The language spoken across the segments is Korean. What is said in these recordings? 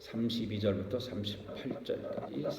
32절부터 38절까지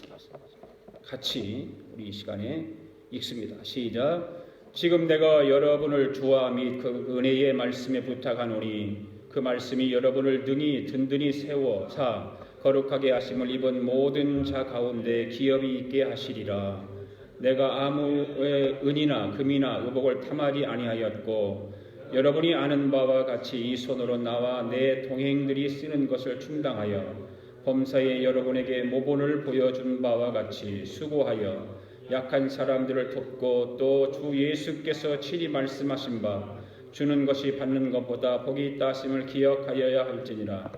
같이 우리 이 시간에 읽습니다. 시작. 지금 내가 여러분을 주와 및 그 은혜의 말씀에 부탁하노니 그 말씀이 여러분을 능히 든든히 세워사 거룩하게 하심을 입은 모든 자 가운데 기업이 있게 하시리라. 내가 아무의 은이나 금이나 의복을 탐하지 아니하였고 여러분이 아는 바와 같이 이 손으로 나와 내 동행들이 쓰는 것을 충당하여 범사에 여러분에게 모본을 보여준 바와 같이 수고하여 약한 사람들을 돕고 또 주 예수께서 친히 말씀하신 바 주는 것이 받는 것보다 복이 있다 하심을 기억하여야 할지니라.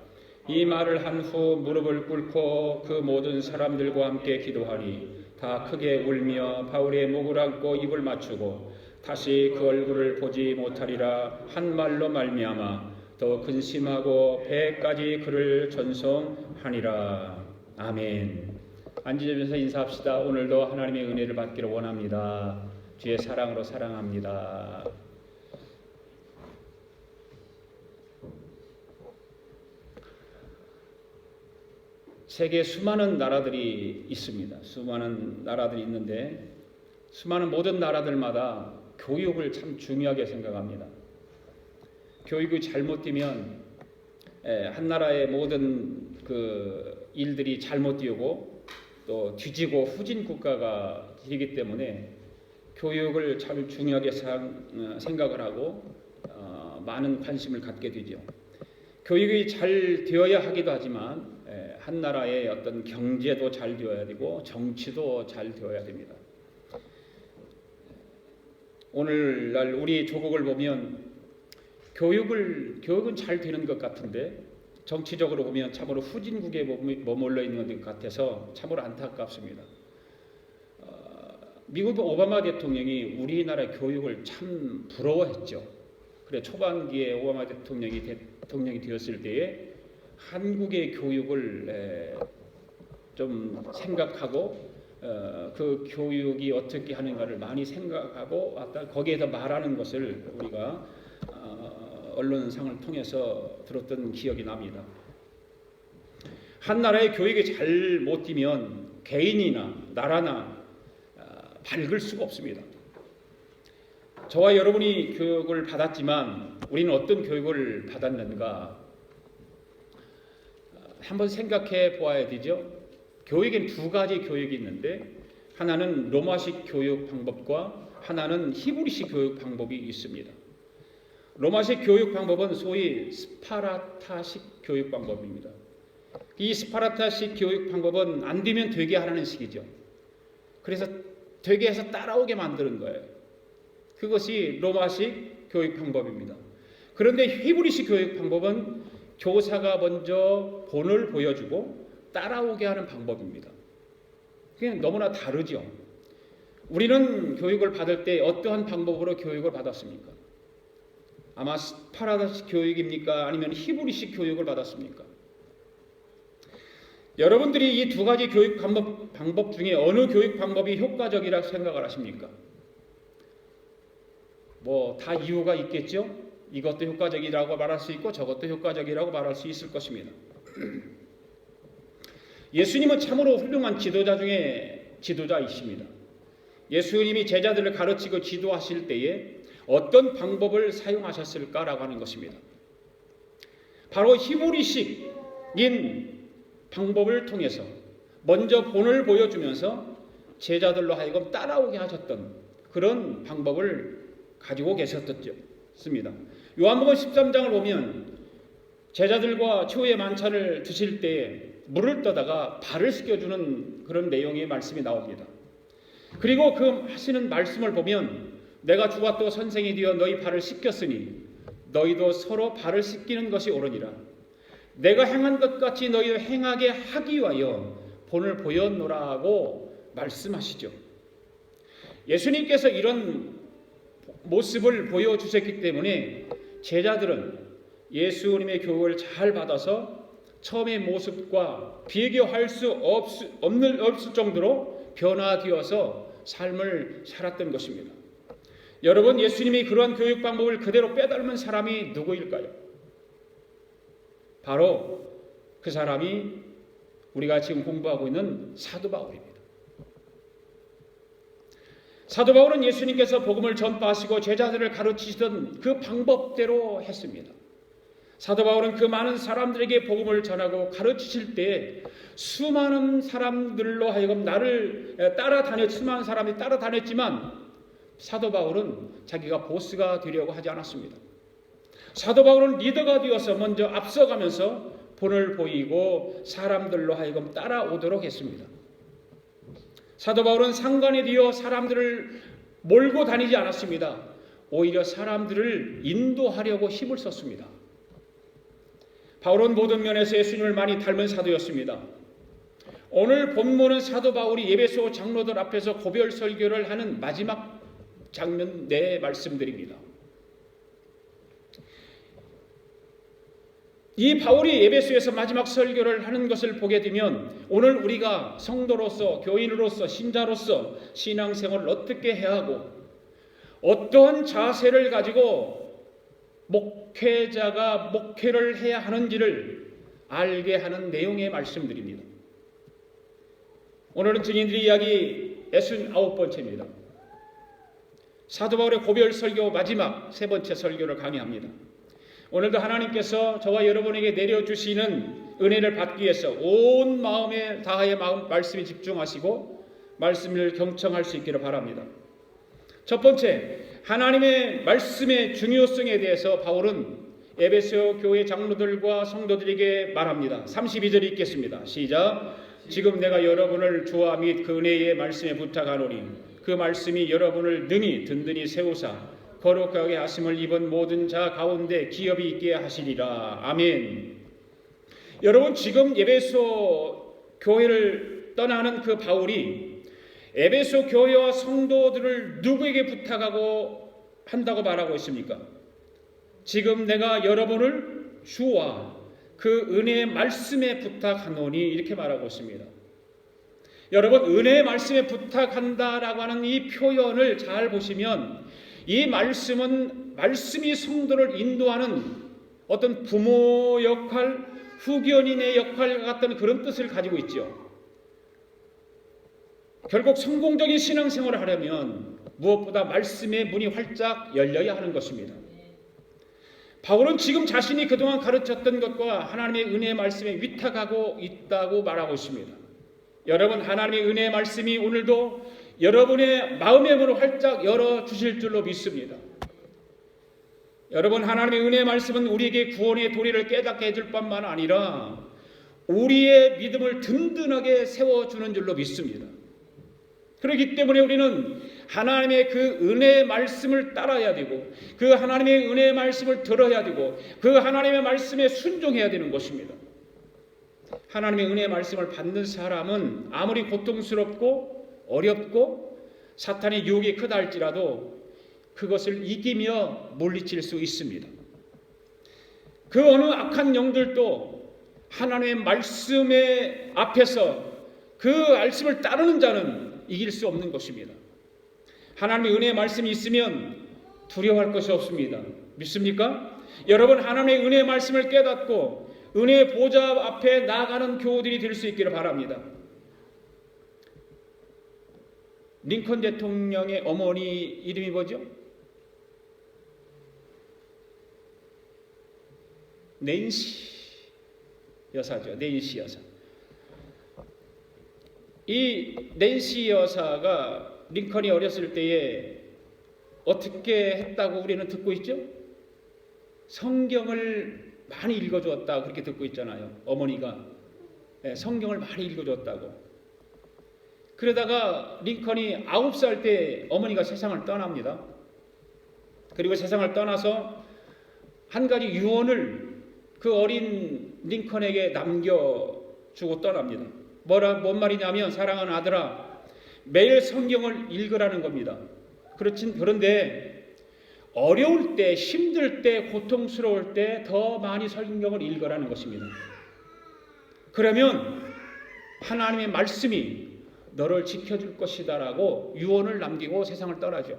이 말을 한 후 무릎을 꿇고 그 모든 사람들과 함께 기도하니 다 크게 울며 바울의 목을 안고 입을 맞추고 다시 그 얼굴을 보지 못하리라 한 말로 말미암아 더 근심하고 배까지 그를 전송하니라. 아멘. 앉으면서 인사합시다. 오늘도 하나님의 은혜를 받기를 원합니다. 주의 사랑으로 사랑합니다. 세계에 수많은 나라들이 있습니다. 수많은 나라들이 있는데 수많은 모든 나라들마다 교육을 참 중요하게 생각합니다. 교육이 잘못되면 한 나라의 모든 그 일들이 잘못되고 또 뒤지고 후진 국가가 되기 때문에 교육을 참 중요하게 생각을 하고 많은 관심을 갖게 되죠. 교육이 잘 되어야 하기도 하지만 한 나라의 어떤 경제도 잘 되어야 되고 정치도 잘 되어야 됩니다. 오늘날 우리 조국을 보면 교육은 잘 되는 것 같은데 정치적으로 보면 참으로 후진국에 머물러 있는 것 같아서 참으로 안타깝습니다. 미국 오바마 대통령이 우리나라 교육을 참 부러워했죠. 그래 초반기에 오바마 대통령이 되었을 때에 한국의 교육을 좀 생각하고 그 교육이 어떻게 하는가를 많이 생각하고 거기에서 말하는 것을 우리가 언론상을 통해서 들었던 기억이 납니다. 한 나라의 교육이 잘 못 되면 개인이나 나라나 밝을 수가 없습니다. 저와 여러분이 교육을 받았지만 우리는 어떤 교육을 받았는가 한번 생각해 보아야 되죠. 교육엔 두 가지 교육이 있는데 하나는 로마식 교육 방법과 하나는 히브리식 교육 방법이 있습니다. 로마식 교육 방법은 소위 스파르타식 교육 방법입니다. 이 스파르타식 교육 방법은 안 되면 되게 하라는 식이죠. 그래서 되게 해서 따라오게 만드는 거예요. 그것이 로마식 교육 방법입니다. 그런데 히브리식 교육 방법은 교사가 먼저 본을 보여주고 따라오게 하는 방법입니다. 그냥 너무나 다르죠. 우리는 교육을 받을 때 어떠한 방법으로 교육을 받았습니까? 아마 스파르타식 교육입니까? 아니면 히브리식 교육을 받았습니까? 여러분들이 이 두 가지 교육 방법 중에 어느 교육 방법이 효과적이라고 생각을 하십니까? 뭐 다 이유가 있겠죠? 이것도 효과적이라고 말할 수 있고 저것도 효과적이라고 말할 수 있을 것입니다. 예수님은 참으로 훌륭한 지도자 중에 지도자이십니다. 예수님이 제자들을 가르치고 지도하실 때에 어떤 방법을 사용하셨을까라고 하는 것입니다. 바로 히브리식인 방법을 통해서 먼저 본을 보여주면서 제자들로 하여금 따라오게 하셨던 그런 방법을 가지고 계셨습니다. 요한복음 13장을 보면 제자들과 최후의 만찬을 드실 때 물을 떠다가 발을 씻겨주는 그런 내용의 말씀이 나옵니다. 그리고 그 하시는 말씀을 보면 내가 주와 또 선생이 되어 너희 발을 씻겼으니 너희도 서로 발을 씻기는 것이 옳으니라. 내가 행한 것 같이 너희도 행하게 하기 위하여 본을 보였노라고 말씀하시죠. 예수님께서 이런 모습을 보여주셨기 때문에 제자들은 예수님의 교육을 잘 받아서 처음의 모습과 비교할 수 없을 정도로 변화되어서 삶을 살았던 것입니다. 여러분, 예수님이 그러한 교육 방법을 그대로 빼닮은 사람이 누구일까요? 바로 그 사람이 우리가 지금 공부하고 있는 사도 바울입니다. 사도 바울은 예수님께서 복음을 전파하시고 제자들을 가르치시던 그 방법대로 했습니다. 사도 바울은 그 많은 사람들에게 복음을 전하고 가르치실 때 수많은 사람들로 하여금 나를 수많은 사람이 따라다녔지만 사도 바울은 자기가 보스가 되려고 하지 않았습니다. 사도 바울은 리더가 되어서 먼저 앞서가면서 본을 보이고 사람들로 하여금 따라오도록 했습니다. 사도 바울은 상관에 되어 사람들을 몰고 다니지 않았습니다. 오히려 사람들을 인도하려고 힘을 썼습니다. 바울은 모든 면에서 예수님을 많이 닮은 사도였습니다. 오늘 본문은 사도 바울이 에베소 장로들 앞에서 고별 설교를 하는 마지막 장면 내 말씀드립니다. 이 바울이 에베소에서 마지막 설교를 하는 것을 보게 되면 오늘 우리가 성도로서, 교인으로서, 신자로서 신앙생활을 어떻게 해야 하고 어떠한 자세를 가지고 목회자가 목회를 해야 하는지를 알게 하는 내용의 말씀드립니다. 오늘은 증인들의 이야기 69번째입니다. 사도 바울의 고별 설교 마지막 세 번째 설교를 강의합니다. 오늘도 하나님께서 저와 여러분에게 내려주시는 은혜를 받기 위해서 온 마음에 다하여 말씀에 집중하시고 말씀을 경청할 수 있기를 바랍니다. 첫 번째, 하나님의 말씀의 중요성에 대해서 바울은 에베소 교회 장로들과 성도들에게 말합니다. 32절 읽겠습니다. 시작. 지금 내가 여러분을 주와 및 그 은혜의 말씀에 부탁하노니 그 말씀이 여러분을 능히 든든히 세우사 거룩하게 하심을 입은 모든 자 가운데 기업이 있게 하시리라. 아멘. 여러분, 지금 에베소 교회를 떠나는 그 바울이 에베소 교회와 성도들을 누구에게 부탁하고 한다고 말하고 있습니까? 지금 내가 여러분을 주와 그 은혜의 말씀에 부탁하노니 이렇게 말하고 있습니다. 여러분, 은혜의 말씀에 부탁한다라고 하는 이 표현을 잘 보시면 이 말씀은 말씀이 성도를 인도하는 어떤 부모 역할, 후견인의 역할 같은 그런 뜻을 가지고 있죠. 결국 성공적인 신앙생활을 하려면 무엇보다 말씀의 문이 활짝 열려야 하는 것입니다. 바울은 지금 자신이 그동안 가르쳤던 것과 하나님의 은혜의 말씀에 위탁하고 있다고 말하고 있습니다. 여러분, 하나님의 은혜의 말씀이 오늘도 여러분의 마음의 문을 활짝 열어주실 줄로 믿습니다. 여러분, 하나님의 은혜의 말씀은 우리에게 구원의 도리를 깨닫게 해줄 뿐만 아니라 우리의 믿음을 든든하게 세워주는 줄로 믿습니다. 그렇기 때문에 우리는 하나님의 그 은혜의 말씀을 따라야 되고 그 하나님의 은혜의 말씀을 들어야 되고 그 하나님의 말씀에 순종해야 되는 것입니다. 하나님의 은혜의 말씀을 받는 사람은 아무리 고통스럽고 어렵고 사탄의 유혹이 크다 할지라도 그것을 이기며 물리칠 수 있습니다. 그 어느 악한 영들도 하나님의 말씀의 앞에서 그 말씀을 따르는 자는 이길 수 없는 것입니다. 하나님의 은혜의 말씀이 있으면 두려워할 것이 없습니다. 믿습니까? 여러분, 하나님의 은혜의 말씀을 깨닫고 은혜의 보좌 앞에 나아가는 교우들이 될 수 있기를 바랍니다. 링컨 대통령의 어머니 이름이 뭐죠? 낸시 여사죠. 낸시 여사. 이 낸시 여사가 링컨이 어렸을 때에 어떻게 했다고 우리는 듣고 있죠? 성경을 많이 읽어주었다 그렇게 듣고 있잖아요. 어머니가 성경을 많이 읽어줬다고. 그러다가 링컨이 9살 때 어머니가 세상을 떠납니다. 그리고 세상을 떠나서 한 가지 유언을 그 어린 링컨에게 남겨주고 떠납니다. 뭔 말이냐면, 사랑하는 아들아, 매일 성경을 읽으라는 겁니다. 그런데 어려울 때, 힘들 때, 고통스러울 때 더 많이 성경을 읽으라는 것입니다. 그러면 하나님의 말씀이 너를 지켜줄 것이다라고 유언을 남기고 세상을 떠나죠.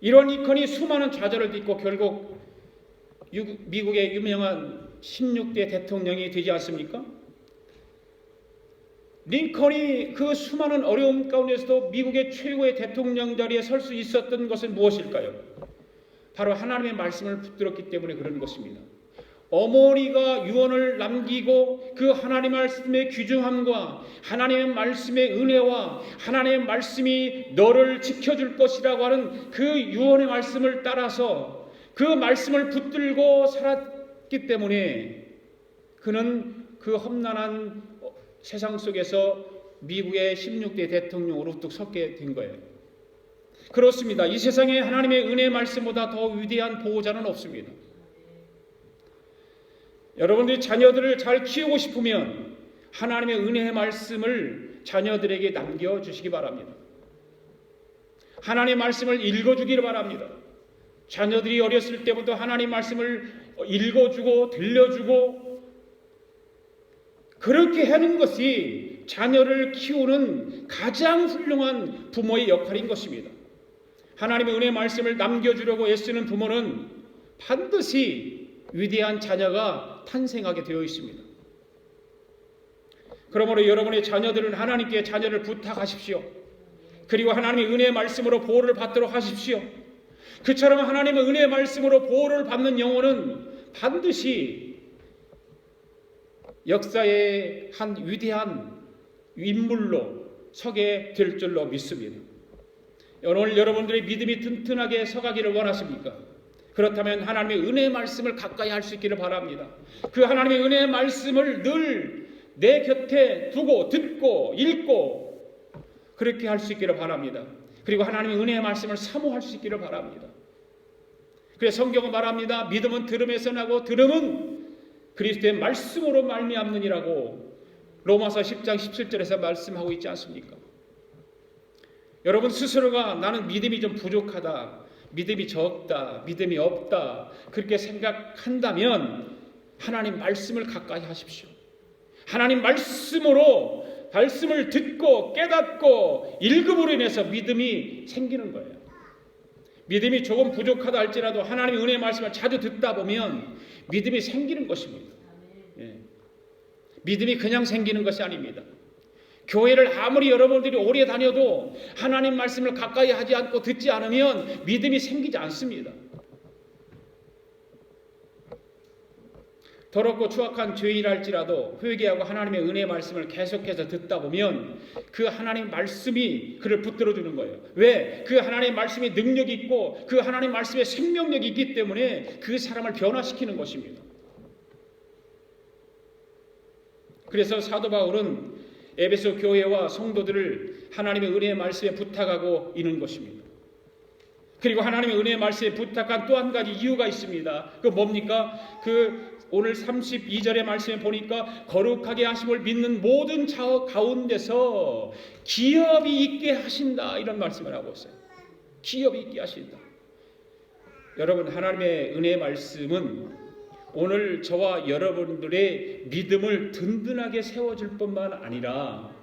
이런 링컨이 수많은 좌절을 딛고 결국 미국의 유명한 16대 대통령이 되지 않습니까? 링컨이 그 수많은 어려움 가운데서도 미국의 최고의 대통령 자리에 설 수 있었던 것은 무엇일까요? 바로 하나님의 말씀을 붙들었기 때문에 그런 것입니다. 어머니가 유언을 남기고 그 하나님의 말씀의 귀중함과 하나님의 말씀의 은혜와 하나님의 말씀이 너를 지켜줄 것이라고 하는 그 유언의 말씀을 따라서 그 말씀을 붙들고 살았기 때문에 그는 그 험난한 세상 속에서 미국의 16대 대통령으로 우뚝 섰게 된 거예요. 그렇습니다. 이 세상에 하나님의 은혜의 말씀보다 더 위대한 보호자는 없습니다. 여러분들이 자녀들을 잘 키우고 싶으면 하나님의 은혜의 말씀을 자녀들에게 남겨주시기 바랍니다. 하나님의 말씀을 읽어주기를 바랍니다. 자녀들이 어렸을 때부터 하나님의 말씀을 읽어주고 들려주고 그렇게 하는 것이 자녀를 키우는 가장 훌륭한 부모의 역할인 것입니다. 하나님의 은혜의 말씀을 남겨주려고 애쓰는 부모는 반드시 위대한 자녀가 탄생하게 되어 있습니다. 그러므로 여러분의 자녀들은 하나님께 자녀를 부탁하십시오. 그리고 하나님의 은혜의 말씀으로 보호를 받도록 하십시오. 그처럼 하나님의 은혜의 말씀으로 보호를 받는 영혼은 반드시 역사의 한 위대한 인물로 서게 될 줄로 믿습니다. 오늘 여러분들의 믿음이 튼튼하게 서가기를 원하십니까? 그렇다면 하나님의 은혜의 말씀을 가까이 할 수 있기를 바랍니다. 그 하나님의 은혜의 말씀을 늘 내 곁에 두고 듣고 읽고 그렇게 할 수 있기를 바랍니다. 그리고 하나님의 은혜의 말씀을 사모할 수 있기를 바랍니다. 그래서 성경은 말합니다. 믿음은 들음에서 나고 들음은 그리스도의 말씀으로 말미암느니라고 로마서 10장 17절에서 말씀하고 있지 않습니까? 여러분 스스로가 나는 믿음이 좀 부족하다, 믿음이 적다, 믿음이 없다 그렇게 생각한다면 하나님 말씀을 가까이 하십시오. 하나님 말씀으로 말씀을 듣고 깨닫고 읽음으로 인해서 믿음이 생기는 거예요. 믿음이 조금 부족하다 할지라도 하나님의 은혜의 말씀을 자주 듣다 보면 믿음이 생기는 것입니다. 예. 믿음이 그냥 생기는 것이 아닙니다. 교회를 아무리 여러분들이 오래 다녀도 하나님 말씀을 가까이 하지 않고 듣지 않으면 믿음이 생기지 않습니다. 더럽고 추악한 죄인할지라도 회개하고 하나님의 은혜의 말씀을 계속해서 듣다 보면 그 하나님 말씀이 그를 붙들어주는 거예요. 왜? 그 하나님 말씀이 능력이 있고 그 하나님 말씀에 생명력이 있기 때문에 그 사람을 변화시키는 것입니다. 그래서 사도 바울은 에베소 교회와 성도들을 하나님의 은혜의 말씀에 부탁하고 있는 것입니다. 그리고 하나님의 은혜의 말씀에 부탁한 또 한 가지 이유가 있습니다. 그 뭡니까? 오늘 32절의 말씀에 보니까 거룩하게 하심을 믿는 모든 자녀 가운데서 기업이 있게 하신다 이런 말씀을 하고 있어요. 기업이 있게 하신다. 여러분 하나님의 은혜의 말씀은 오늘 저와 여러분들의 믿음을 든든하게 세워줄 뿐만 아니라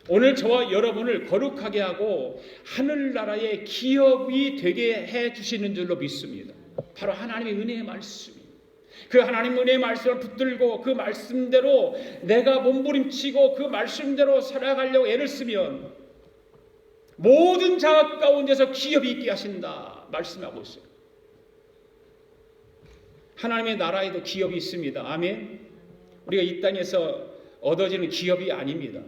오늘 저와 여러분을 거룩하게 하고 하늘나라의 기업이 되게 해주시는 줄로 믿습니다. 바로 하나님의 은혜의 말씀입니다. 그 하나님 은혜의 말씀을 붙들고 그 말씀대로 내가 몸부림치고 그 말씀대로 살아가려고 애를 쓰면 모든 자악 가운데서 기업이 있게 하신다 말씀하고 있어요. 하나님의 나라에도 기업이 있습니다. 아멘. 우리가 이 땅에서 얻어지는 기업이 아닙니다.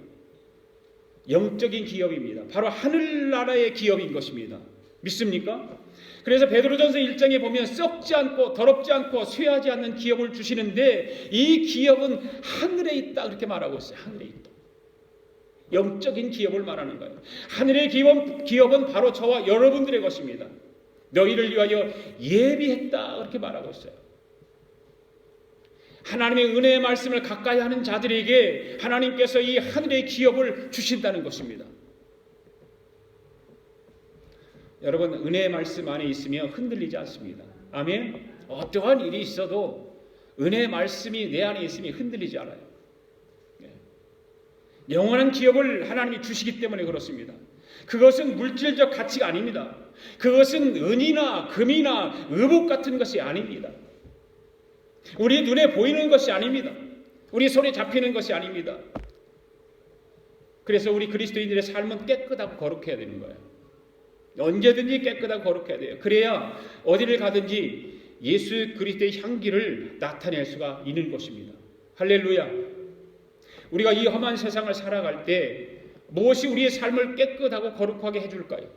영적인 기업입니다. 바로 하늘나라의 기업인 것입니다. 믿습니까? 그래서 베드로전서 1장에 보면 썩지 않고 더럽지 않고 쇠하지 않는 기업을 주시는데 이 기업은 하늘에 있다 그렇게 말하고 있어요. 하늘에 있다. 영적인 기업을 말하는 거예요. 하늘의 기업은 바로 저와 여러분들의 것입니다. 너희를 위하여 예비했다 그렇게 말하고 있어요. 하나님의 은혜의 말씀을 가까이 하는 자들에게 하나님께서 이 하늘의 기업을 주신다는 것입니다. 여러분 은혜의 말씀 안에 있으면 흔들리지 않습니다. 아멘. 어떠한 일이 있어도 은혜의 말씀이 내 안에 있으면 흔들리지 않아요. 영원한 기업을 하나님이 주시기 때문에 그렇습니다. 그것은 물질적 가치가 아닙니다. 그것은 은이나 금이나 의복 같은 것이 아닙니다. 우리 눈에 보이는 것이 아닙니다. 우리 손에 잡히는 것이 아닙니다. 그래서 우리 그리스도인들의 삶은 깨끗하고 거룩해야 되는 거예요. 언제든지 깨끗하고 거룩해야 돼요. 그래야 어디를 가든지 예수 그리스도의 향기를 나타낼 수가 있는 것입니다. 할렐루야. 우리가 이 험한 세상을 살아갈 때 무엇이 우리의 삶을 깨끗하고 거룩하게 해줄까요?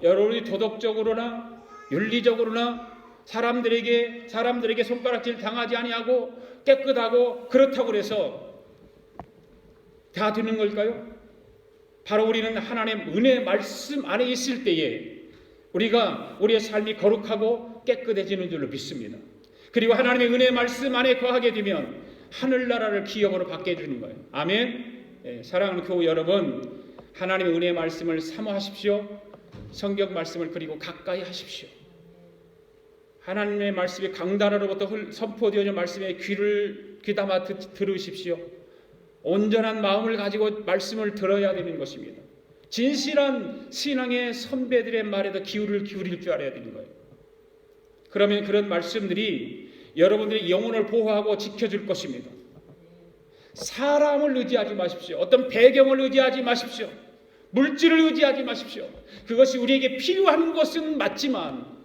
여러분이 도덕적으로나 윤리적으로나 사람들에게 손가락질 당하지 아니하고 깨끗하고 그렇다고 해서 다 되는 걸까요? 바로 우리는 하나님의 은혜 말씀 안에 있을 때에 우리가 우리의 삶이 거룩하고 깨끗해지는 줄로 믿습니다. 그리고 하나님의 은혜 말씀 안에 거하게 되면 하늘나라를 기업으로 받게 해주는 거예요. 아멘. 사랑하는 교우 여러분, 하나님의 은혜 말씀을 사모하십시오. 성경 말씀을 그리고 가까이 하십시오. 하나님의 말씀이 강단으로부터 선포되어진 말씀에 귀담아 들으십시오. 온전한 마음을 가지고 말씀을 들어야 되는 것입니다. 진실한 신앙의 선배들의 말에도 기울일 줄 알아야 되는 거예요. 그러면 그런 말씀들이 여러분들의 영혼을 보호하고 지켜줄 것입니다. 사람을 의지하지 마십시오. 어떤 배경을 의지하지 마십시오. 물질을 의지하지 마십시오. 그것이 우리에게 필요한 것은 맞지만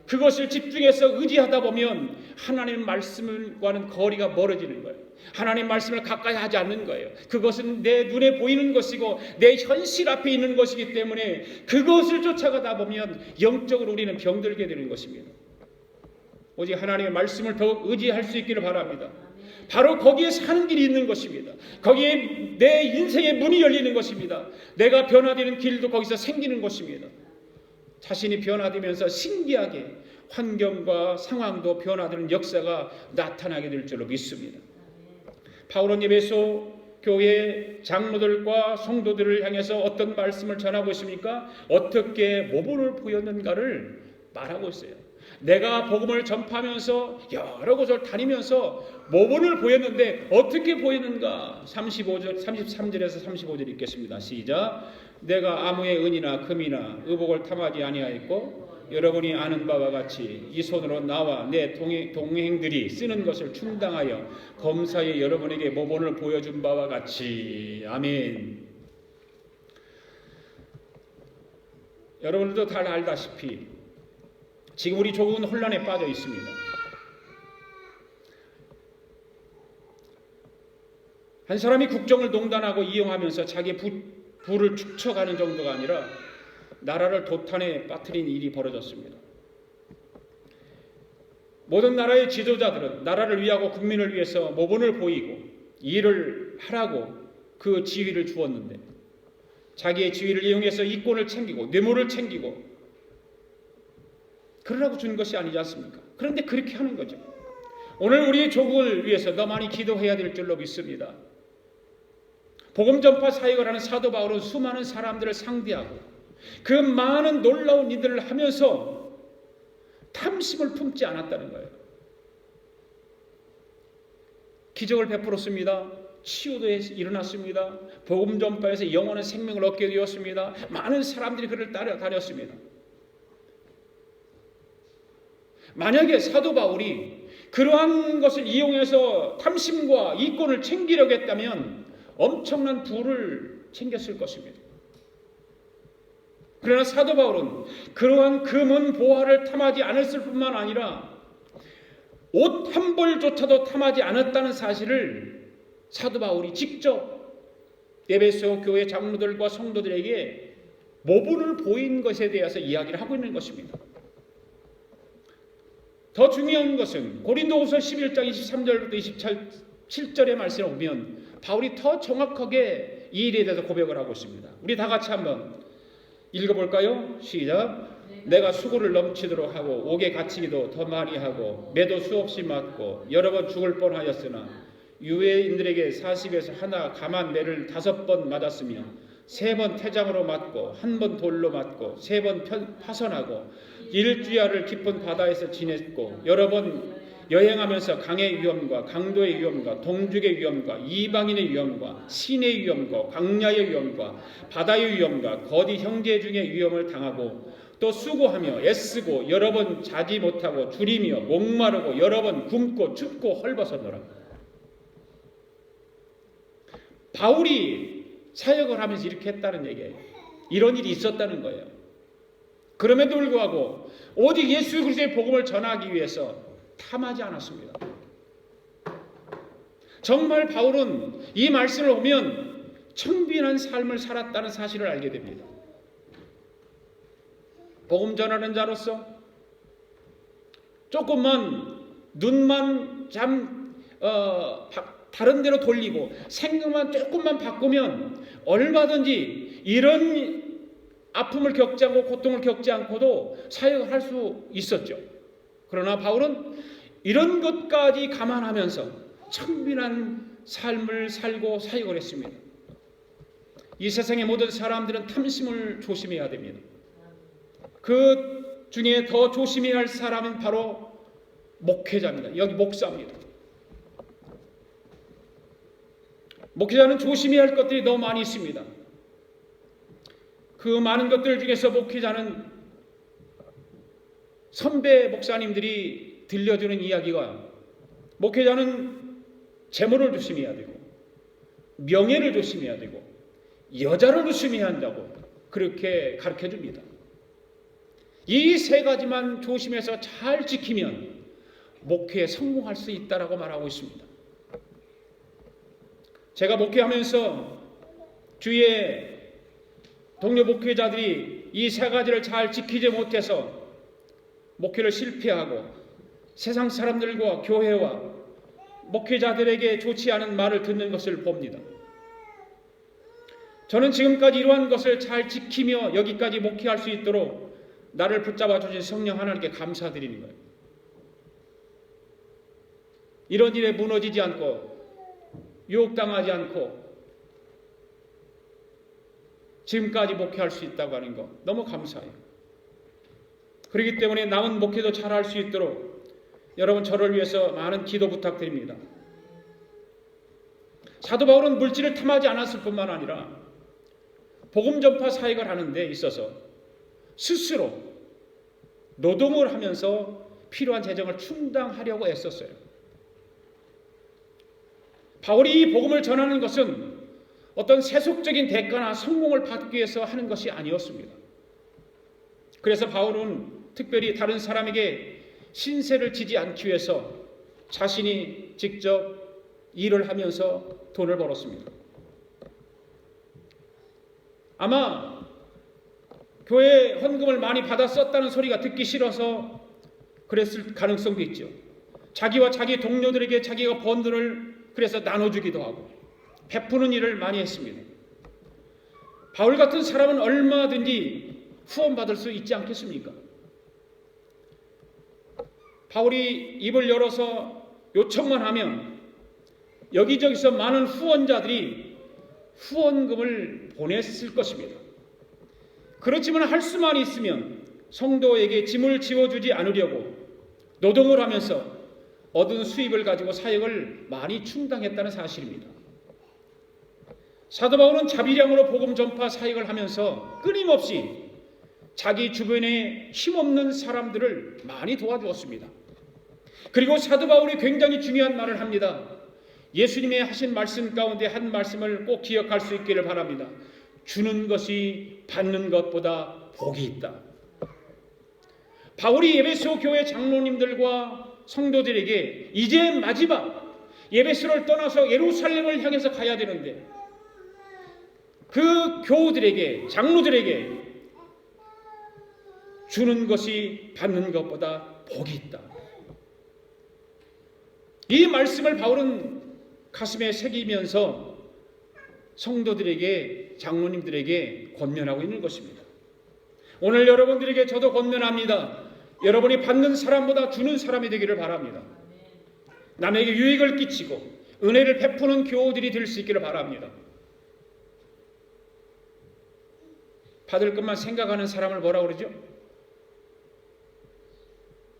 그것을 집중해서 의지하다 보면 하나님 말씀과는 거리가 멀어지는 거예요. 하나님 말씀을 가까이 하지 않는 거예요. 그것은 내 눈에 보이는 것이고 내 현실 앞에 있는 것이기 때문에 그것을 쫓아가다 보면 영적으로 우리는 병들게 되는 것입니다. 오직 하나님의 말씀을 더욱 의지할 수 있기를 바랍니다. 바로 거기에 사는 길이 있는 것입니다. 거기에 내 인생의 문이 열리는 것입니다. 내가 변화되는 길도 거기서 생기는 것입니다. 자신이 변화되면서 신기하게 환경과 상황도 변화되는 역사가 나타나게 될 줄로 믿습니다. 바울은 에베소 교회 장로들과 성도들을 향해서 어떤 말씀을 전하고 있습니까? 어떻게 모범을 보였는가를 말하고 있어요. 내가 복음을 전파하면서 여러 곳을 다니면서 모범을 보였는데 어떻게 보였는가? 33절에서 35절 읽겠습니다. 시작. 내가 아무의 은이나 금이나 의복을 탐하지 아니하였고 여러분이 아는 바와 같이 이 손으로 나와 내 동행들이 쓰는 것을 충당하여 검사에 여러분에게 모범을 보여준 바와 같이. 아멘. 여러분들도 잘 알다시피 지금 우리 조국은 혼란에 빠져 있습니다. 한 사람이 국정을 농단하고 이용하면서 자기 부를 축적하는 정도가 아니라 나라를 도탄에 빠뜨린 일이 벌어졌습니다. 모든 나라의 지도자들은 나라를 위하고 국민을 위해서 모범을 보이고 일을 하라고 그 지위를 주었는데 자기의 지위를 이용해서 이권을 챙기고 뇌물을 챙기고 그러라고 준 것이 아니지 않습니까? 그런데 그렇게 하는 거죠. 오늘 우리의 조국을 위해서 더 많이 기도해야 될 줄로 믿습니다. 복음 전파 사역을 하는 사도 바울은 수많은 사람들을 상대하고 그 많은 놀라운 일들을 하면서 탐심을 품지 않았다는 거예요. 기적을 베풀었습니다. 치유도 일어났습니다. 복음 전파에서 영원한 생명을 얻게 되었습니다. 많은 사람들이 그를 따라다녔습니다. 만약에 사도 바울이 그러한 것을 이용해서 탐심과 이권을 챙기려고 했다면 엄청난 부를 챙겼을 것입니다. 그러나 사도 바울은 그러한 금은 보화를 탐하지 않았을 뿐만 아니라 옷 한 벌조차도 탐하지 않았다는 사실을 사도 바울이 직접 에베소 교회 장로들과 성도들에게 모범을 보인 것에 대해서 이야기를 하고 있는 것입니다. 더 중요한 것은 고린도후서 11장 23절부터 27절의 말씀을 보면 바울이 더 정확하게 이 일에 대해서 고백을 하고 있습니다. 우리 다 같이 한번 읽어볼까요? 시작. 내가 수고를 넘치도록 하고 옥에 갇히기도 더 많이 하고 매도 수없이 맞고 여러 번 죽을 뻔하였으나 유대인들에게 40에서 하나 감한 매를 5번 맞았으며 3번 태장으로 맞고 1번 돌로 맞고 3번 파선하고 일주야를 깊은 바다에서 지냈고 여러 번 여행하면서 강의 위험과 강도의 위험과 동죽의 위험과 이방인의 위험과 신의 위험과 광야의 위험과 바다의 위험과 거디 형제 중의 위험을 당하고 또 수고하며 애쓰고 여러 번 자지 못하고 줄이며 목마르고 여러 번 굶고 춥고 헐벗었노라. 바울이 사역을 하면서 이렇게 했다는 얘기예요. 이런 일이 있었다는 거예요. 그럼에도 불구하고 오직 예수 그리스도의 복음을 전하기 위해서 탐하지 않았습니다. 정말 바울은 이 말씀을 보면 청빈한 삶을 살았다는 사실을 알게 됩니다. 복음 전하는 자로서 조금만 눈만 다른 데로 돌리고 생각만 조금만 바꾸면 얼마든지 이런 아픔을 겪지 않고 고통을 겪지 않고도 사역을 할 수 있었죠. 그러나 바울은 이런 것까지 감안하면서 청빈한 삶을 살고 사역을 했습니다. 이 세상의 모든 사람들은 탐심을 조심해야 됩니다. 그 중에 더 조심해야 할 사람은 바로 목회자입니다. 여기 목사입니다. 목회자는 조심해야 할 것들이 너무 많이 있습니다. 그 많은 것들 중에서 목회자는 선배 목사님들이 들려주는 이야기가 목회자는 재물을 조심해야 되고 명예를 조심해야 되고 여자를 조심해야 한다고 그렇게 가르쳐줍니다. 이 세 가지만 조심해서 잘 지키면 목회에 성공할 수 있다라고 말하고 있습니다. 제가 목회하면서 주위에 동료 목회자들이 이 세 가지를 잘 지키지 못해서 목회를 실패하고 세상 사람들과 교회와 목회자들에게 좋지 않은 말을 듣는 것을 봅니다. 저는 지금까지 이러한 것을 잘 지키며 여기까지 목회할 수 있도록 나를 붙잡아 주신 성령 하나님께 감사드리는 거예요. 이런 일에 무너지지 않고 유혹당하지 않고 지금까지 목회할 수 있다고 하는 거 너무 감사해요. 그렇기 때문에 남은 목회도 잘할 수 있도록 여러분 저를 위해서 많은 기도 부탁드립니다. 사도 바울은 물질을 탐하지 않았을 뿐만 아니라 복음 전파 사역을 하는 데 있어서 스스로 노동을 하면서 필요한 재정을 충당하려고 애썼어요. 바울이 이 복음을 전하는 것은 어떤 세속적인 대가나 성공을 받기 위해서 하는 것이 아니었습니다. 그래서 바울은 특별히 다른 사람에게 신세를 지지 않기 위해서 자신이 직접 일을 하면서 돈을 벌었습니다. 아마 교회 헌금을 많이 받아 썼다는 소리가 듣기 싫어서 그랬을 가능성도 있죠. 자기와 자기 동료들에게 자기가 번 돈을 그래서 나눠주기도 하고 베푸는 일을 많이 했습니다. 바울 같은 사람은 얼마든지 후원받을 수 있지 않겠습니까? 바울이 입을 열어서 요청만 하면 여기저기서 많은 후원자들이 후원금을 보냈을 것입니다. 그렇지만 할 수만 있으면 성도에게 짐을 지워주지 않으려고 노동을 하면서 얻은 수입을 가지고 사역을 많이 충당했다는 사실입니다. 사도 바울은 자비량으로 복음 전파 사역을 하면서 끊임없이 자기 주변에 힘없는 사람들을 많이 도와주었습니다. 그리고 사도 바울이 굉장히 중요한 말을 합니다. 예수님의 하신 말씀 가운데 한 말씀을 꼭 기억할 수 있기를 바랍니다. 주는 것이 받는 것보다 복이 있다. 바울이 에베소 교회 장로님들과 성도들에게 이제 마지막 에베소를 떠나서 예루살렘을 향해서 가야 되는데 그 교우들에게 장로들에게 주는 것이 받는 것보다 복이 있다. 이 말씀을 바울은 가슴에 새기면서 성도들에게 장로님들에게 권면하고 있는 것입니다. 오늘 여러분들에게 저도 권면합니다. 여러분이 받는 사람보다 주는 사람이 되기를 바랍니다. 남에게 유익을 끼치고 은혜를 베푸는 교우들이 될 수 있기를 바랍니다. 받을 것만 생각하는 사람을 뭐라고 그러죠?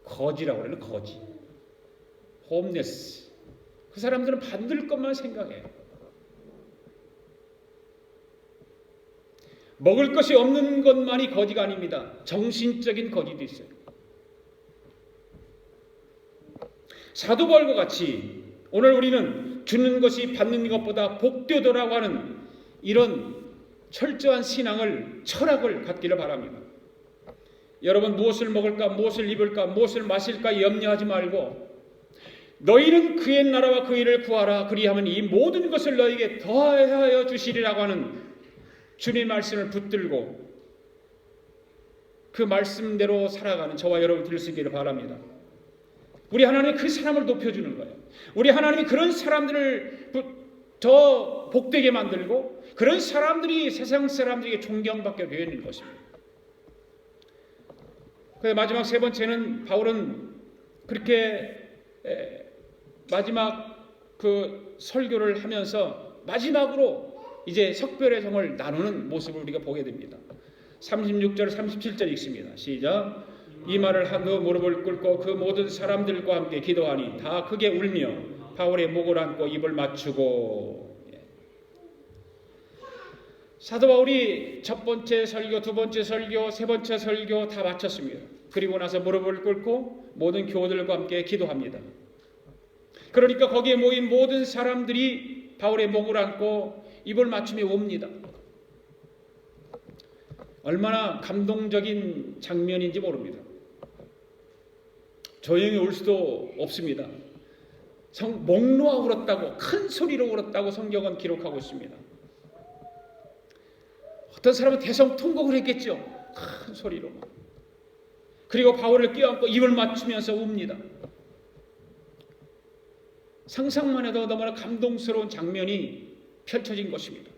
거지라고 그러는 거지. 홈레스. 그 사람들은 받을 것만 생각해요. 먹을 것이 없는 것만이 거지가 아닙니다. 정신적인 거지도 있어요. 사도 바울과 같이 오늘 우리는 주는 것이 받는 것보다 복되더라고 하는 이런 철저한 신앙을, 철학을 갖기를 바랍니다. 여러분, 무엇을 먹을까, 무엇을 입을까, 무엇을 마실까 염려하지 말고 너희는 그의 나라와 그 일을 구하라. 그리하면 이 모든 것을 너희에게 더하여 주시리라고 하는 주님의 말씀을 붙들고 그 말씀대로 살아가는 저와 여러분 될 수 있기를 바랍니다. 우리 하나님이 그 사람을 높여주는 거예요. 우리 하나님이 그런 사람들을 더 복되게 만들고 그런 사람들이 세상 사람들에게 존경받게 되어 있는 것입니다. 마지막 세 번째는 바울은 그렇게 마지막 그 설교를 하면서 마지막으로 이제 석별의 성을 나누는 모습을 우리가 보게 됩니다. 36절 37절 읽습니다. 시작. 이 말을 하고 무릎을 꿇고 그 모든 사람들과 함께 기도하니 다 크게 울며 바울의 목을 안고 입을 맞추고. 사도 바울이 첫 번째 설교, 두 번째 설교, 세 번째 설교 다 마쳤습니다. 그리고 나서 무릎을 꿇고 모든 교우들과 함께 기도합니다. 그러니까 거기에 모인 모든 사람들이 바울의 목을 안고 입을 맞추며 웁니다. 얼마나 감동적인 장면인지 모릅니다. 조용히 울 수도 없습니다. 목 놓아 울었다고, 큰 소리로 울었다고 성경은 기록하고 있습니다. 어떤 사람은 대성통곡을 했겠죠. 큰 소리로. 그리고 바울을 껴안고 입을 맞추면서 웁니다. 상상만 해도 너무나 감동스러운 장면이 펼쳐진 것입니다.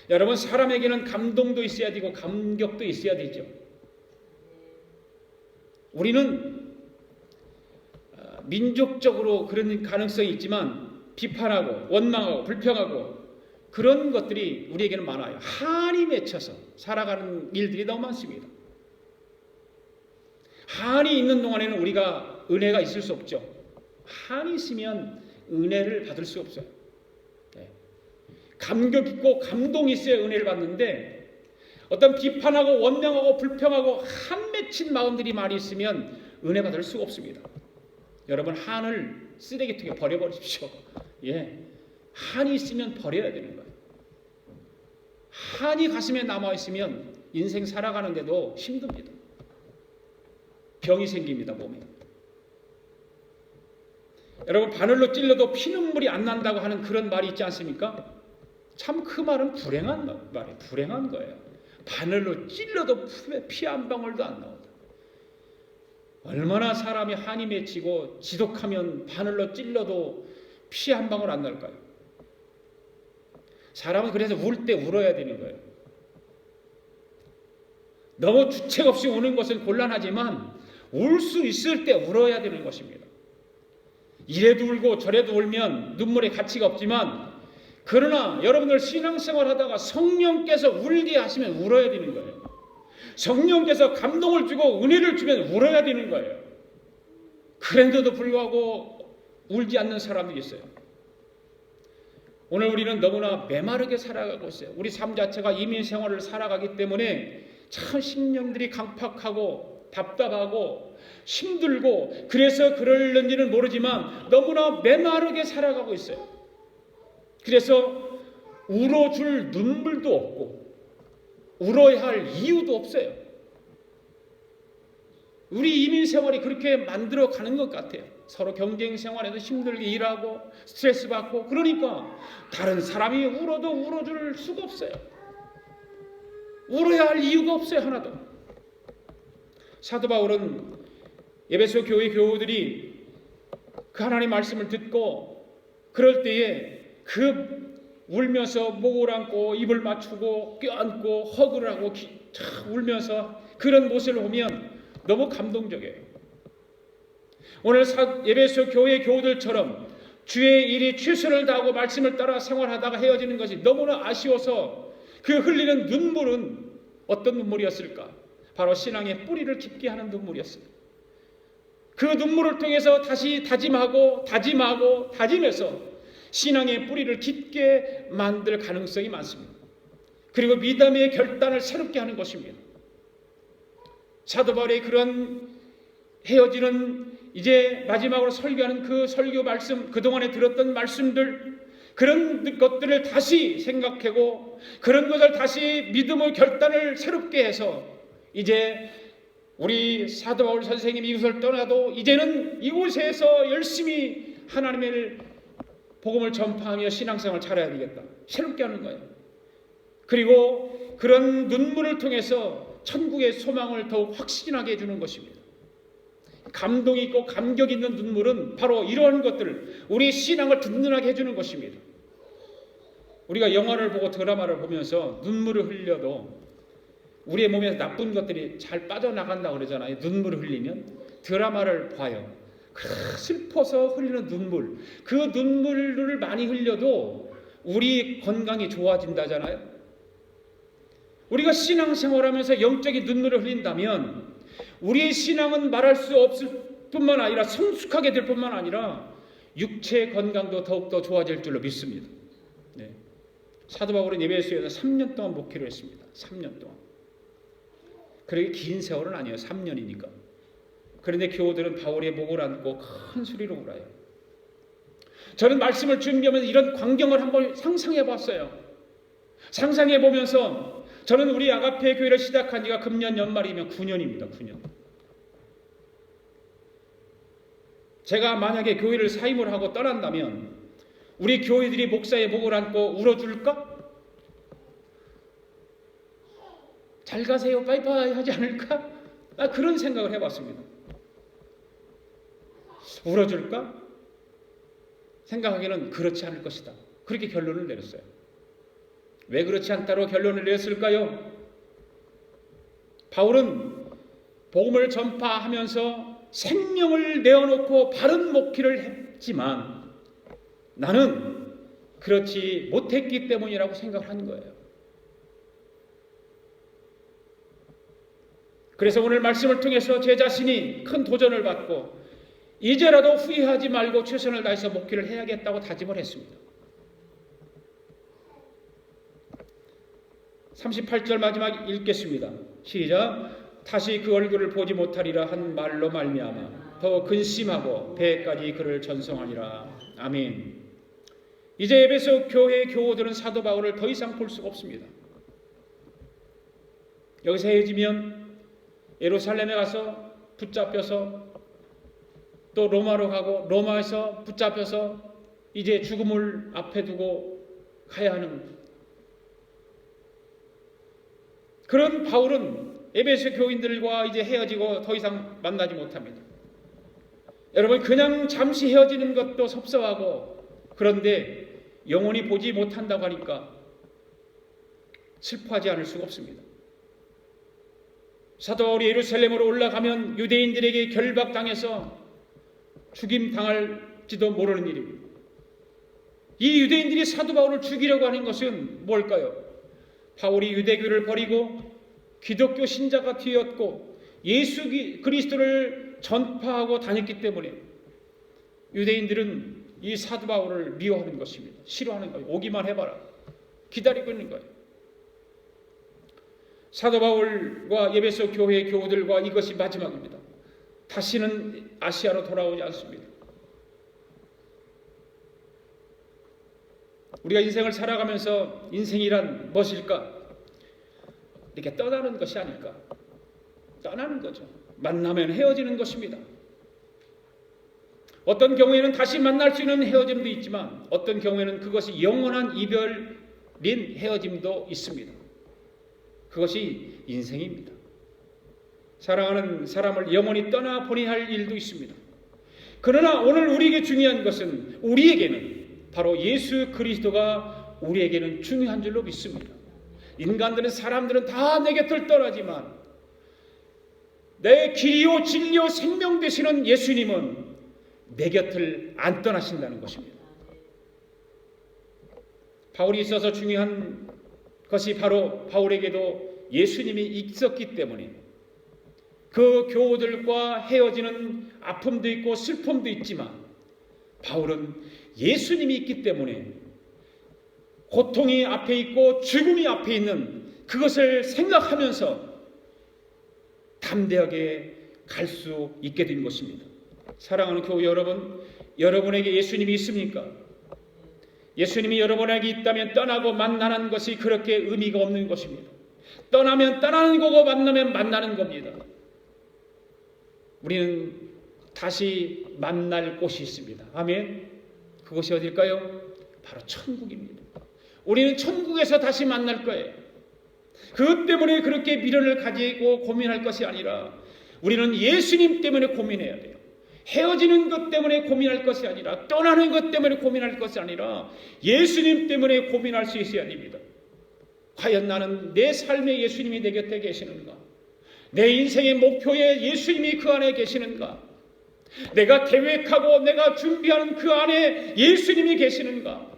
여러분, 사람에게는 감동도 있어야 되고 감격도 있어야 되죠. 우리는 민족적으로 그런 가능성이 있지만 비판하고 원망하고 불평하고 그런 것들이 우리에게는 많아요. 한이 맺혀서 살아가는 일들이 너무 많습니다. 한이 있는 동안에는 우리가 은혜가 있을 수 없죠. 한이 있으면 은혜를 받을 수 없어요. 감격 있고 감동이 있어야 은혜를 받는데 어떤 비판하고 원망하고 불평하고 한 맺힌 마음들이 많이 있으면 은혜 받을 수가 없습니다. 여러분, 한을 쓰레기통에 버려버리십시오. 한이 있으면 버려야 되는 거예요. 한이 가슴에 남아있으면 인생 살아가는데도 힘듭니다. 병이 생깁니다, 몸에. 여러분, 바늘로 찔러도 피눈물이 안 난다고 하는 그런 말이 있지 않습니까? 참 그 말은 불행한 말이에요. 불행한 거예요. 바늘로 찔러도 피 한 방울도 안 나온다. 얼마나 사람이 한이 맺히고 지독하면 바늘로 찔러도 피 한 방울 안 날까요? 사람은 그래서 울 때 울어야 되는 거예요. 너무 주책 없이 우는 것은 곤란하지만 울 수 있을 때 울어야 되는 것입니다. 이래도 울고 저래도 울면 눈물의 가치가 없지만 그러나 여러분들 신앙생활 하다가 성령께서 울게 하시면 울어야 되는 거예요. 성령께서 감동을 주고 은혜를 주면 울어야 되는 거예요. 그런데도 불구하고 울지 않는 사람들이 있어요. 오늘 우리는 너무나 메마르게 살아가고 있어요. 우리 삶 자체가 이민 생활을 살아가기 때문에 참 심령들이 강팍하고 답답하고 힘들고 그래서 그럴는지는 모르지만 너무나 메마르게 살아가고 있어요. 그래서 울어줄 눈물도 없고 울어야 할 이유도 없어요. 우리 이민 생활이 그렇게 만들어 가는 것 같아요. 서로 경쟁 생활에서 힘들게 일하고 스트레스 받고 그러니까 다른 사람이 울어도 울어줄 수가 없어요. 울어야 할 이유가 없어요. 하나도. 사도 바울은 에베소 교회 교우들이 그 하나님 말씀을 듣고 그럴 때에 그 울면서 목을 안고 입을 맞추고 껴안고 허그를 하고 울면서 그런 모습을 보면 너무 감동적이에요. 오늘 에베소 교회 교우들처럼 주의 일이 최선을 다하고 말씀을 따라 생활하다가 헤어지는 것이 너무나 아쉬워서 그 흘리는 눈물은 어떤 눈물이었을까? 바로 신앙의 뿌리를 깊게 하는 눈물이었어요. 그 눈물을 통해서 다시 다짐하고 다짐해서 신앙의 뿌리를 깊게 만들 가능성이 많습니다. 그리고 믿음의 결단을 새롭게 하는 것입니다. 사도 바울의 그런 헤어지는 이제 마지막으로 설교하는 그 설교 말씀, 그동안에 들었던 말씀들, 그런 것들을 다시 생각하고 그런 것을 다시 믿음의 결단을 새롭게 해서 이제 우리 사도 바울 선생님이 이곳을 떠나도 이제는 이곳에서 열심히 하나님의 복음을 전파하며 신앙생활을 잘해야 되겠다. 새롭게 하는 거예요. 그리고 그런 눈물을 통해서 천국의 소망을 더욱 확신하게 해주는 것입니다. 감동 있고 감격 있는 눈물은 바로 이러한 것들을 우리 신앙을 든든하게 해주는 것입니다. 우리가 영화를 보고 드라마를 보면서 눈물을 흘려도 우리의 몸에서 나쁜 것들이 잘 빠져나간다고 그러잖아요. 눈물을 흘리면. 드라마를 봐요. 슬퍼서 흘리는 눈물, 그 눈물을 많이 흘려도 우리 건강이 좋아진다잖아요. 우리가 신앙생활하면서 영적인 눈물을 흘린다면 우리의 신앙은 말할 수 없을 뿐만 아니라 성숙하게 될 뿐만 아니라 육체 건강도 더욱더 좋아질 줄로 믿습니다. 네. 사도 바울은 에베소에서 3년 동안 목회를 했습니다. 3년 동안. 그렇게 긴 세월은 아니에요. 3년이니까. 그런데 교우들은 바울의 목을 안고 큰 소리로 울어요. 저는 말씀을 준비하면서 이런 광경을 한번 상상해 봤어요. 상상해 보면서 저는 우리 아가페 교회를 시작한 지가 금년 연말이면 9년입니다. 9년. 제가 만약에 교회를 사임을 하고 떠난다면 우리 교회들이 목사의 목을 안고 울어줄까? 잘 가세요, 빠이빠이 하지 않을까? 그런 생각을 해봤습니다. 울어줄까? 생각하기에는 그렇지 않을 것이다. 그렇게 결론을 내렸어요. 왜 그렇지 않다고 결론을 내렸을까요? 바울은 복음을 전파하면서 생명을 내어놓고 바른 목회를 했지만 나는 그렇지 못했기 때문이라고 생각을 한 거예요. 그래서 오늘 말씀을 통해서 제 자신이 큰 도전을 받고 이제라도 후회하지 말고 최선을 다해서 목회를 해야겠다고 다짐을 했습니다. 38절 마지막 읽겠습니다. 시작. 다시 그 얼굴을 보지 못하리라 한 말로 말미암아 더 근심하고 배까지 그를 전송하니라. 아멘. 이제 에베소 교회 교우들은 사도 바울을 더 이상 볼 수가 없습니다. 여기서 헤어지면 예루살렘에 가서 붙잡혀서 또 로마로 가고 로마에서 붙잡혀서 이제 죽음을 앞에 두고 가야 하는 그런 바울은 에베소 교인들과 이제 헤어지고 더 이상 만나지 못합니다. 여러분 그냥 잠시 헤어지는 것도 섭섭하고 그런데 영원히 보지 못한다고 하니까 슬퍼하지 않을 수가 없습니다. 사도 바울이 예루살렘으로 올라가면 유대인들에게 결박당해서 죽임당할지도 모르는 일입니다. 이 유대인들이 사도 바울을 죽이려고 하는 것은 뭘까요? 바울이 유대교를 버리고 기독교 신자가 되었고 예수 그리스도를 전파하고 다녔기 때문에 유대인들은 이 사도 바울을 미워하는 것입니다. 싫어하는 거예요. 오기만 해봐라. 기다리고 있는 거예요. 사도 바울과 에베소 교회 교우들과 이것이 마지막입니다. 다시는 아시아로 돌아오지 않습니다. 우리가 인생을 살아가면서 인생이란 무엇일까? 이렇게 떠나는 것이 아닐까? 떠나는 거죠. 만나면 헤어지는 것입니다. 어떤 경우에는 다시 만날 수 있는 헤어짐도 있지만 어떤 경우에는 그것이 영원한 이별인 헤어짐도 있습니다. 그것이 인생입니다. 사랑하는 사람을 영원히 떠나보내야 할 일도 있습니다. 그러나 오늘 우리에게 중요한 것은 우리에게는 바로 예수 그리스도가 우리에게는 중요한 줄로 믿습니다. 인간들은 사람들은 다 내 곁을 떠나지만 내 길이요 진리요 생명 되시는 예수님은 내 곁을 안 떠나신다는 것입니다. 바울이 있어서 중요한 것이 바로 바울에게도 예수님이 있었기 때문에 그 교우들과 헤어지는 아픔도 있고 슬픔도 있지만 바울은 예수님이 있기 때문에 고통이 앞에 있고 죽음이 앞에 있는 그것을 생각하면서 담대하게 갈 수 있게 된 것입니다. 사랑하는 교회 여러분, 여러분에게 예수님이 있습니까? 예수님이 여러분에게 있다면 떠나고 만나는 것이 그렇게 의미가 없는 것입니다. 떠나면 떠나는 거고 만나면 만나는 겁니다. 우리는 다시 만날 곳이 있습니다. 아멘. 그곳이 어딜까요? 바로 천국입니다. 우리는 천국에서 다시 만날 거예요. 그것 때문에 그렇게 미련을 가지고 고민할 것이 아니라 우리는 예수님 때문에 고민해야 돼요. 헤어지는 것 때문에 고민할 것이 아니라, 떠나는 것 때문에 고민할 것이 아니라 예수님 때문에 고민할 수 있어야 됩니다. 과연 나는 내 삶에 예수님이 내 곁에 계시는가? 내 인생의 목표에 예수님이 그 안에 계시는가? 내가 계획하고 내가 준비하는 그 안에 예수님이 계시는가?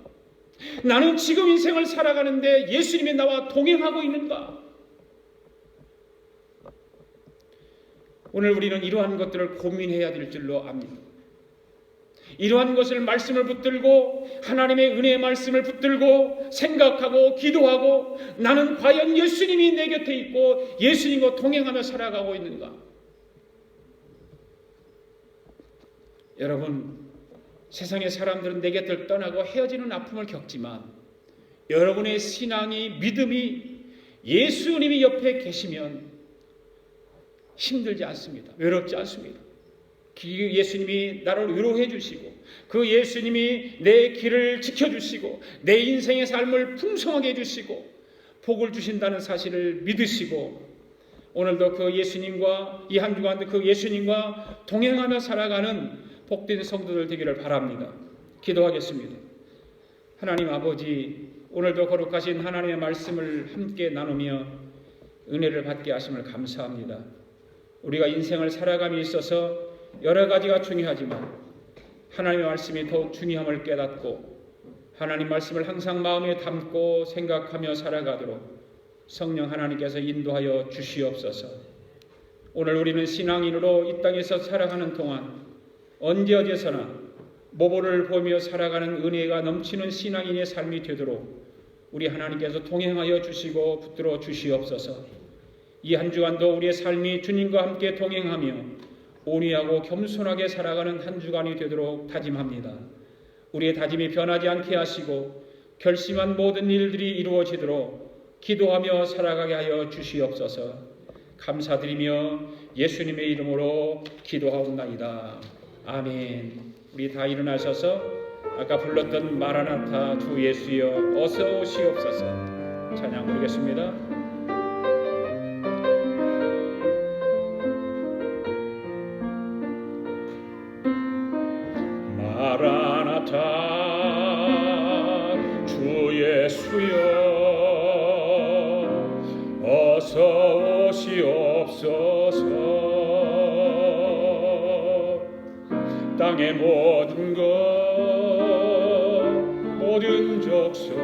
나는 지금 인생을 살아가는데 예수님이 나와 동행하고 있는가? 오늘 우리는 이러한 것들을 고민해야 될 줄로 압니다. 이러한 것을 말씀을 붙들고 하나님의 은혜의 말씀을 붙들고 생각하고 기도하고 나는 과연 예수님이 내 곁에 있고 예수님과 동행하며 살아가고 있는가? 여러분, 세상의 사람들은 내 곁을 떠나고 헤어지는 아픔을 겪지만 여러분의 신앙이, 믿음이 예수님이 옆에 계시면 힘들지 않습니다. 외롭지 않습니다. 예수님이 나를 위로해 주시고 그 예수님이 내 길을 지켜주시고 내 인생의 삶을 풍성하게 해주시고 복을 주신다는 사실을 믿으시고 오늘도 그 예수님과 이 한 주간도 그 예수님과 동행하며 살아가는 복된 성도들 되기를 바랍니다. 기도하겠습니다. 하나님 아버지, 오늘도 거룩하신 하나님의 말씀을 함께 나누며 은혜를 받게 하심을 감사합니다. 우리가 인생을 살아감에 있어서 여러 가지가 중요하지만 하나님의 말씀이 더욱 중요함을 깨닫고 하나님 말씀을 항상 마음에 담고 생각하며 살아가도록 성령 하나님께서 인도하여 주시옵소서. 오늘 우리는 신앙인으로 이 땅에서 살아가는 동안 언제 어디서나 모보를 보며 살아가는 은혜가 넘치는 신앙인의 삶이 되도록 우리 하나님께서 동행하여 주시고 붙들어 주시옵소서. 이 한 주간도 우리의 삶이 주님과 함께 동행하며 온유하고 겸손하게 살아가는 한 주간이 되도록 다짐합니다. 우리의 다짐이 변하지 않게 하시고 결심한 모든 일들이 이루어지도록 기도하며 살아가게 하여 주시옵소서. 감사드리며 예수님의 이름으로 기도하옵나이다. 아멘. 우리 다 일어나셔서 아까 불렀던 마라나타 주 예수여 어서 오시옵소서 찬양 부르겠습니다. 마라나타 주 예수여 어서 오시옵소서. 땅의 모든 것 모든 족속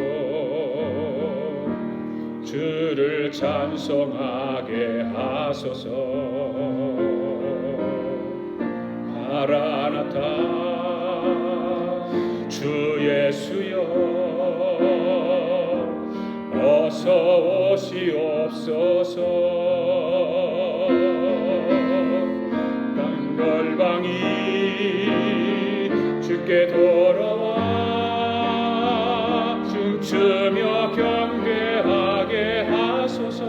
주를 찬송하게 하소서. 마라나타 주 예수여 어서 오시옵소서. 땅걸방이 주께 돌아와 춤추며 경배하게 하소서.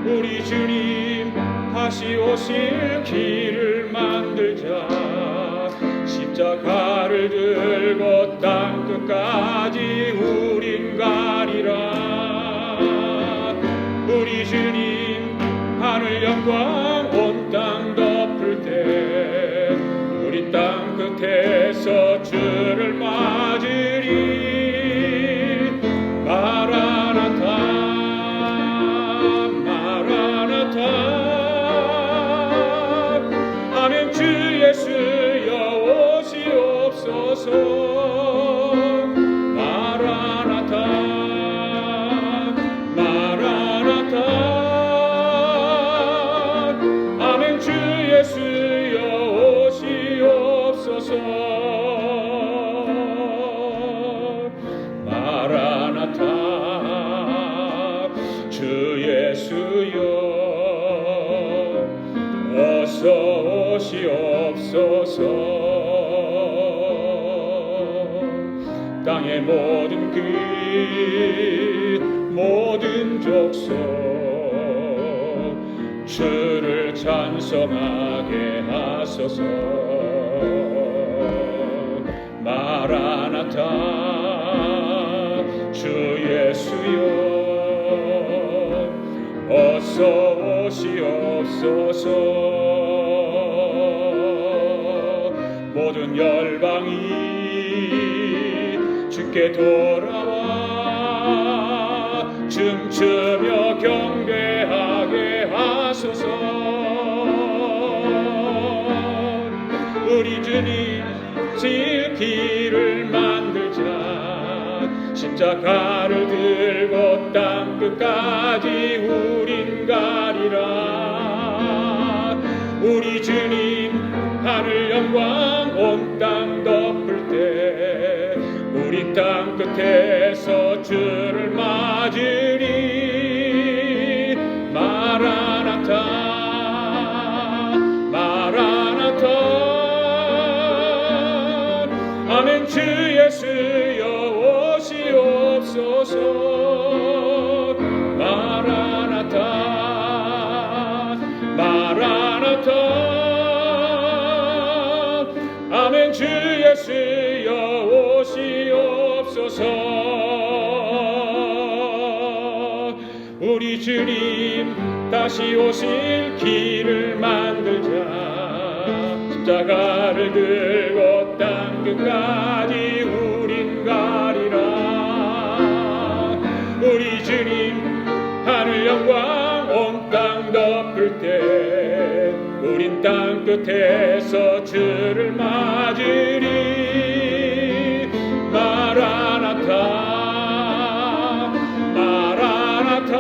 우리 주님 다시 오실 길을 만들자. 십자가를 들고 땅 끝까지 우린 가리라. 우리 주님 하늘 영광 온 땅 덮을 때 우리 땅 끝에서 주를 맞으리. 마라나타 마라나타 아멘. 주 예수여 오시옵소서. 마라나타 마라나타 아멘. 주 예수여 오시옵소서. 주시옵소서. 땅의 모든 그 모든 족속 주를 찬송하게 하소서. 마라나타 주 예수여 어서 오시옵소서. 모든 열방이 주께 돌아와 춤추며 경배하게 하소서. 우리 주님 질 길을 만들자. 십자가를 들고 땅 끝까지 우린 가리라. 우리 주님 하늘 영광 온 땅 덮을 때 우리 땅 끝에서 주를 맞으리. 마라나타 마라나타 아멘. 주 예수여 오시옵소서. 마라나타 마라나타 아멘. 주 예수여 오시옵소서. 우리 주님 다시 오실 길을 만들자. 십자가를 들고 땅 끝까지 우린 가리라. 우리 주님 하늘 영광 온 땅 덮을 때 우린 땅 끝에서 주를 맞으리. 마라나타 마라나타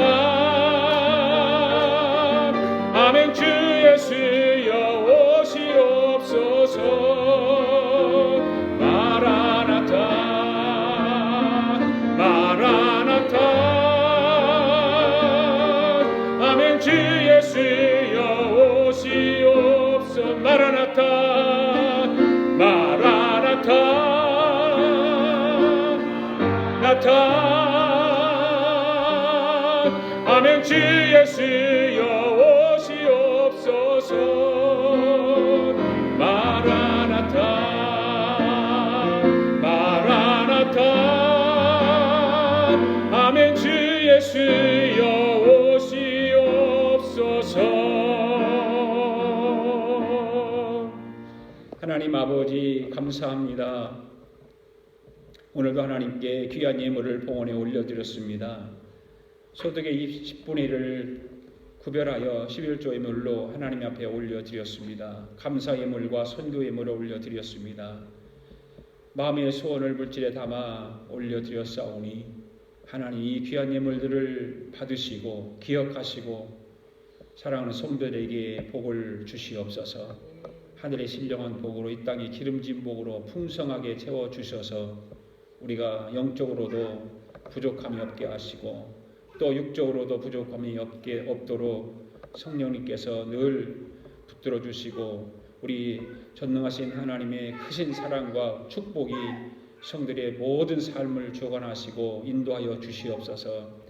아멘. 주 예수여 오시옵소서. 마라나타 마라나타 아멘. 주 예수여 오시옵소서. 마라나타 마라나타 나타 아멘. 주 예수여 오시옵소서. 마라나타 마라나타 아멘. 주 예수여 오시옵소서. 하나님 아버지 감사합니다. 오늘도 하나님께 귀한 예물을 봉헌에 올려드렸습니다. 소득의 10분의 1을 구별하여 11조 예물로 하나님 앞에 올려드렸습니다. 감사 예물과 선교 예물을 올려드렸습니다. 마음의 소원을 물질에 담아 올려드렸사오니 하나님 이 귀한 예물들을 받으시고 기억하시고 사랑하는 성도들에게 복을 주시옵소서. 하늘의 신령한 복으로 이 땅의 기름진 복으로 풍성하게 채워주셔서 우리가 영적으로도 부족함이 없게 하시고 또 육적으로도 부족함이 없도록 성령님께서 늘 붙들어 주시고 우리 전능하신 하나님의 크신 사랑과 축복이 성들의 모든 삶을 주관하시고 인도하여 주시옵소서.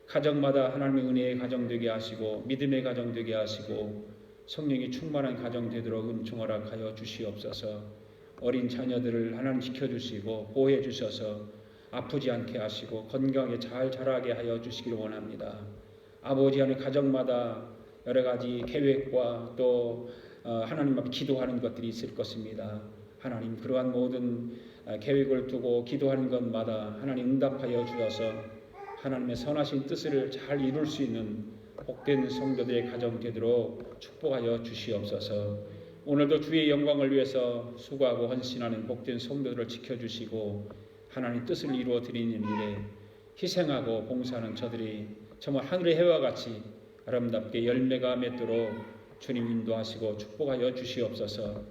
가정마다 하나님의 은혜의 가정 되게 하시고 믿음의 가정 되게 하시고 성령이 충만한 가정 되도록 은총 허락하여 주시옵소서. 어린 자녀들을 하나님 지켜주시고 보호해 주셔서 아프지 않게 하시고 건강하게 잘 자라게 하여 주시기를 원합니다. 아버지 하나님 가정마다 여러 가지 계획과 또 하나님 앞에 기도하는 것들이 있을 것입니다. 하나님 그러한 모든 계획을 두고 기도하는 것마다 하나님 응답하여 주셔서 하나님의 선하신 뜻을 잘 이룰 수 있는 복된 성도들의 가정 되도록 축복하여 주시옵소서. 오늘도 주의 영광을 위해서 수고하고 헌신하는 복된 성도들을 지켜주시고 하나님 뜻을 이루어 드리는 일에 희생하고 봉사하는 저들이 정말 하늘의 해와 같이 아름답게 열매가 맺도록 주님 인도하시고 축복하여 주시옵소서.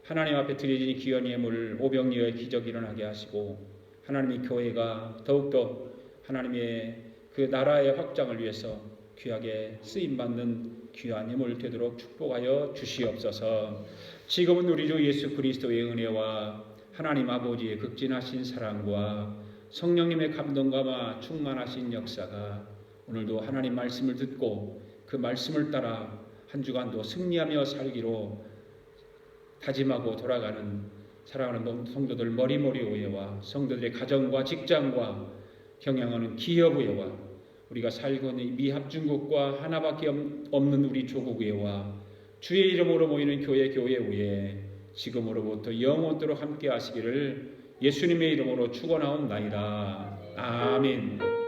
하나님 앞에 드려진 귀한 예물 오병이어의 기적이 일어나게 하시고 하나님의 교회가 더욱더 하나님의 그 나라의 확장을 위해서 귀하게 쓰임받는 귀한 예물 되도록 축복하여 주시옵소서. 지금은 우리 주 예수 그리스도의 은혜와 하나님 아버지의 극진하신 사랑과 성령님의 감동과 충만하신 역사가 오늘도 하나님 말씀을 듣고 그 말씀을 따라 한 주간도 승리하며 살기로 다짐하고 돌아가는 사랑하는 성도들 머리머리오해와 성도들의 가정과 직장과 경영하는 기업의회와 우리가 살고 있는 미합중국과 하나밖에 없는 우리 조국의회와 주의 이름으로 모이는 교회의회 지금으로부터 영원토록 함께 하시기를 예수님의 이름으로 축원하옵나이다. 아멘.